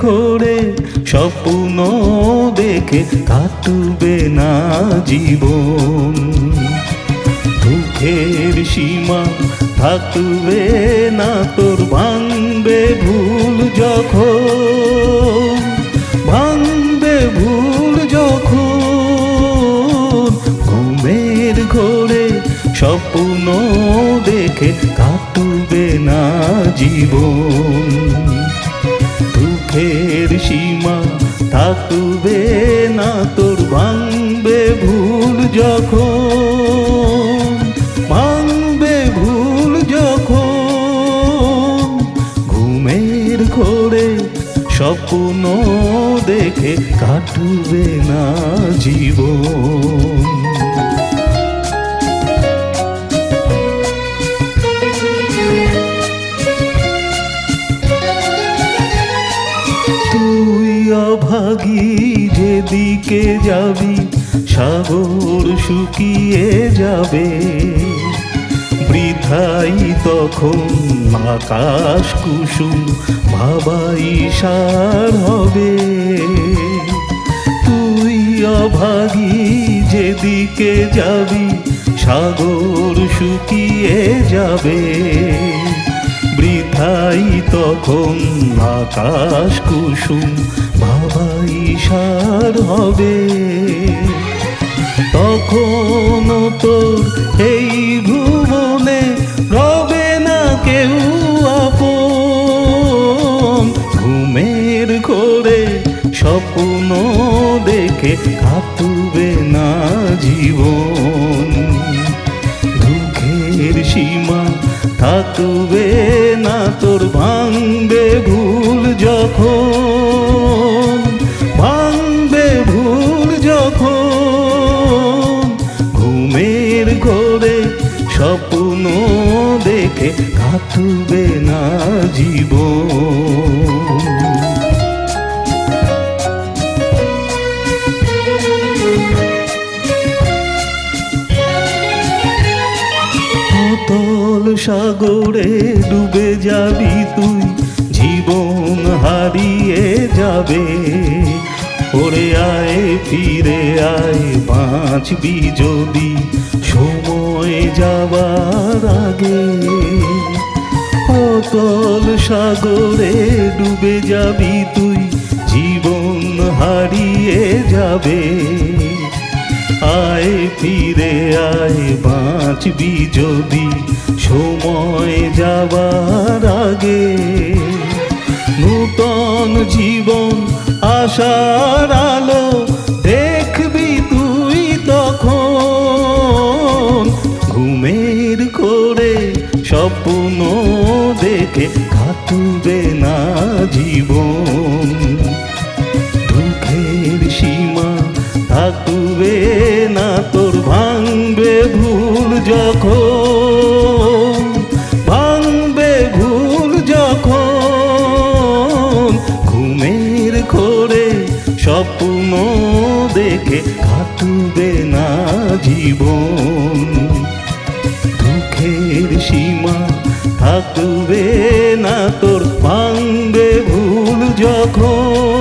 ঘোরে স্বপ্ন দেখে কাটবে না জীবন। দুঃখের সীমা থাকবে না তোর, ভাঙবে ভুল যখন, ভাঙবে ভুল যখন। ঘুমের ঘোরে স্বপ্ন দেখে কাটবে না জীবন। দুঃখের সীমা থাকবে না তোর, ভাঙবে ভুল যখন, ভাঙবে ভুল যখন। ঘুমের ঘোরে স্বপ্ন দেখে কাটবে না জীবন। তুই অভাগী যেদিকে যাবি সাগর শুকিয়ে যাবে, বৃথাই তখন আকাশ কুসুম ভাবাই সার হবে। তুই অভাগী যেদিকে যাবি সাগর শুকিয়ে যাবে, বৃথাই তখন আকাশ কুসুম ভাবাই সার হবে। তখন তোর এই ভুবনে রবে না কেউ আপন। ঘুমের ঘোরে স্বপ্ন দেখে কাটবে না জীবন। দুঃখের সীমা থাকবে না তোর, ভাঙবে ভুল যখন, ভাঙবে ভুল যখন। ঘুমের ঘোরে স্বপ্ন দেখে কাটবে না জীবন। অতল সাগরে ডুবে যাবি তুই, জীবন হারিয়ে যাবে। ওরে আয় ফিরে আয়, বাঁচবি যদি সময় যাবার আগে। অতল সাগরে ডুবে যাবি তুই, জীবন হারিয়ে যাবে। আয় ফিরে আয়, বাঁচবি যদি সময় যাবার আগে। নূতন জীবন আশার আলো দেখবি তুই তখন। ঘুমের ঘোরে স্বপ্ন দেখে কাটবে না জীবন। দুঃখের সীমা থাকবে না তোর, ভাঙবে ভুল যখন, ভাঙবে ভুল যখন। ঘুমের ঘোরে স্বপ্ন দেখে কাটবে না জীবন। দুঃখের সীমা থাকবে না তোর, ভাঙবে ভুল যখন।